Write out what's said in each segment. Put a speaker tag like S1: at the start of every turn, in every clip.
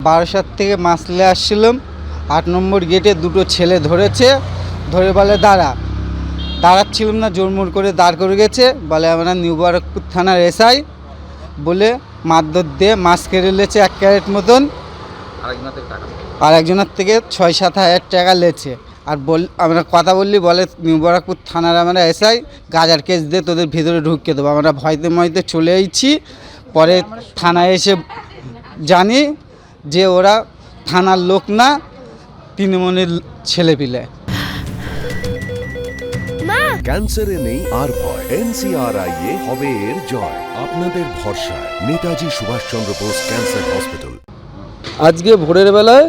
S1: বারাসাত থেকে মাছ নিয়ে আসছিলাম, ৮ নম্বর গেটে দুটো ছেলে ধরেছে, ধরে বলে দাঁড়াচ্ছিলাম না, জোরমোর করে দাঁড় করে গেছে, বলে আমরা নিউ বারাকপুর থানার এসআই বলে মারধর দিয়ে মাছ কেড়ে লেছে 1 ক্যারেট মতন, আর একজনের থেকে 6-7 হাজার টাকা লেছে। আর আমরা কথা বললি, বলে নিউ বারাকপুর থানার আমরা এসআই, গাজার কেস দিয়ে তোদের ভিতরে ঢুকিয়ে দেবো। আমরা ভয়তে চলে এসেছি। পরে থানায় এসে জানি যে ওরা থানার লোক না, তৃণমূলের ছেলেপিলে।
S2: ক্যান্সারে নেই আর ভয়, NCRI হবে এর জয়। আপনাদের ভরসা নেতাজি সুভাষচন্দ্র বোস ক্যান্সার হসপিটাল।
S3: আজকে ভোরের বেলায়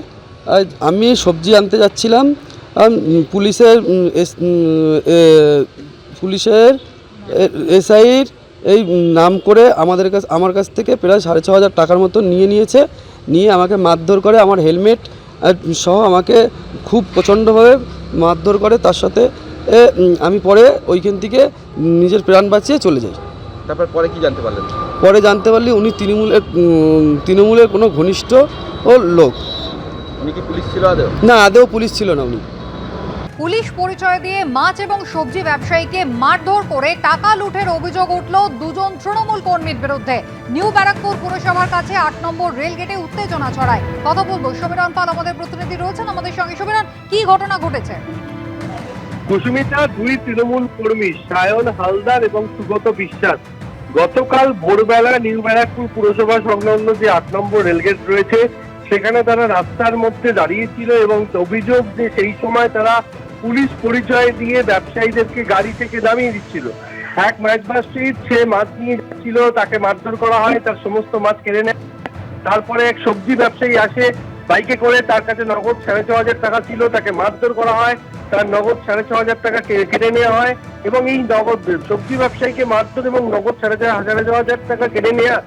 S3: আমি সবজি আনতে যাচ্ছিলাম, পুলিশের এসআইর এই নাম করে আমার কাছ থেকে প্রায় 6,500 টাকার মতো নিয়ে আমাকে মারধর করে, আমার হেলমেট সহ আমাকে খুব প্রচণ্ডভাবে মারধর করে। তার সাথে আমি পরে ওইখান থেকে নিজের প্রাণ বাঁচিয়ে চলে যাই।
S4: তারপর পরে কি জানতে পারলেন?
S3: পরে জানতে পারলি উনি তৃণমূলের কোনো ঘনিষ্ঠ লোক।
S4: উনি কি পুলিশ ছিল আদৌ?
S3: না, আদৌ পুলিশ ছিল না উনি।
S5: পুলিশ পরিচয় দিয়ে মাছ এবং সবজি ব্যবসায়ীকে মারধর করে টাকা লুঠের অভিযোগ উঠল দুজন তৃণমূল কর্মীর বিরুদ্ধে। নিউ ব্যারাকপুর পুরসভার কাছে ৮ নম্বর রেল গেটে উত্তেজনা ছড়ায়। কথা বলবো সমীরণ পাল, আমাদের প্রতিনিধি রয়েছেন আমাদের সঙ্গে। সমীরণ, কি ঘটনা ঘটেছে?
S6: কুসুমিতা, দুই তৃণমূল কর্মী সায়ন হালদার এবং সুগত বিশ্বাস গতকাল ভোরবেলা নিউ ব্যারাকপুর পুরসভা সংলগ্ন যে ৮ নম্বর রেলগেট রয়েছে সেখানে তারা রাস্তার মধ্যে দাঁড়িয়েছিল এবং অভিযোগ যে সেই সময় তারা পুলিশ পরিচয় দিয়ে ব্যবসায়ীদেরকে গাড়ি থেকে নামিয়ে দিচ্ছিল। এক মাছবাসীর সে মাছ নিয়ে যাচ্ছিল, তাকে মারধর করা হয়, তার সমস্ত মাছ কেড়ে নেয়। তারপরে এক সবজি ব্যবসায়ী আসে বাইকে করে, তার কাছে নগদ 6,500 টাকা ছিল, তাকে মারধর করা হয়, তার নগদ 6,500 টাকা কেটে নেওয়া হয় এবং এই নগদ সবজি ব্যবসায়ীকে মারধর এবং নগদ 6,500 টাকা কেটে নেওয়া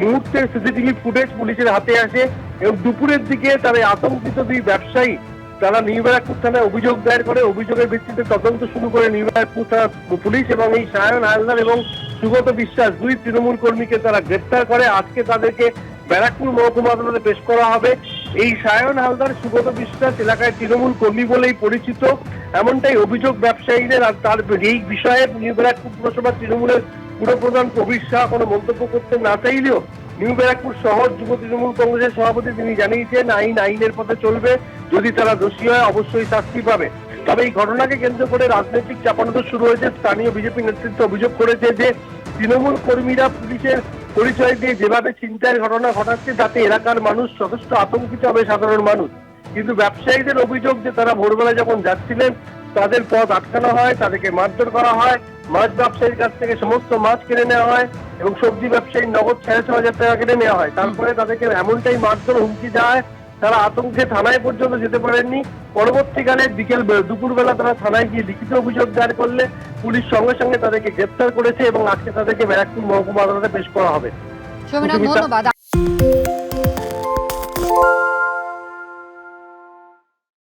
S6: মুহূর্তের সিসিটিভি ফুটেজ পুলিশের হাতে আসে এবং দুপুরের দিকে তারা আতঙ্কিত দুই ব্যবসায়ী তারা নিউ ব্যারাকপুর থানায় অভিযোগ দায়ের করে। অভিযোগের ভিত্তিতে তদন্ত শুরু করে নিউ ব্যারাকপুর থানা পুলিশ এবং এই সায়ন হালদার এবং সুগত বিশ্বাস দুই তৃণমূল কর্মীকে তারা গ্রেপ্তার করে। আজকে তাদেরকে ব্যারাকপুর মহকুমা আদালতে পেশ করা হবে। এই সায়ন হালদার, সুগত বিশ্বাস এলাকায় তৃণমূল কর্মী বলেই পরিচিত, এমনটাই অভিযোগ ব্যবসায়ীদের। আর তার এই বিষয়ে নিউ ব্যারাকপুর পুরসভার তৃণমূলের পুরপ্রধান প্রবীর শাহ কোনো মন্তব্য করতে না চাইলেও নিউ ব্যারাকপুর শহর যুব তৃণমূল কংগ্রেসের সভাপতি তিনি জানিয়েছেন আইনের পথে চলবে, যদি তারা দোষী হয় অবশ্যই শাস্তি পাবে। তবে এই ঘটনাকে কেন্দ্র করে রাজনৈতিক চাপানোতর শুরু হয়েছে। স্থানীয় বিজেপি নেতৃত্ব অভিযোগ করেছে যে তৃণমূল কর্মীরা পুলিশের পরিচয় দিয়ে যেভাবে ছিনতাইয়ের ঘটনা ঘটাচ্ছে তাতে এলাকার মানুষ যথেষ্ট আতঙ্কিত হবে, সাধারণ মানুষ। কিন্তু ব্যবসায়ীদের অভিযোগ যে তারা ভোরবেলা যখন যাচ্ছিলেন তাদের পথ আটকানো হয়, তাদেরকে মারধর করা হয়, মাছ ব্যবসায়ীর কাছ থেকে সমস্ত মাছ কেড়ে নেওয়া হয় এবং সবজি ব্যবসায়ীর নগদ 6,500 টাকা কেটে নেওয়া হয়। তারপরে তাদেরকে এমনটাই মারধর, হুমকি দেওয়া হয়, তারা আতঙ্কে থানায় পর্যন্ত যেতে পারেননি। পরবর্তীকালে দুপুরবেলা তারা থানায় গিয়ে লিখিত অভিযোগ দায়ের করলে পুলিশ সঙ্গে সঙ্গে তাদেরকে গ্রেপ্তার করেছে এবং আজকে তাদেরকে ব্যারাকপুর মহকুমা আদালতে পেশ করা হবে।
S5: সমীরণ, ধন্যবাদ।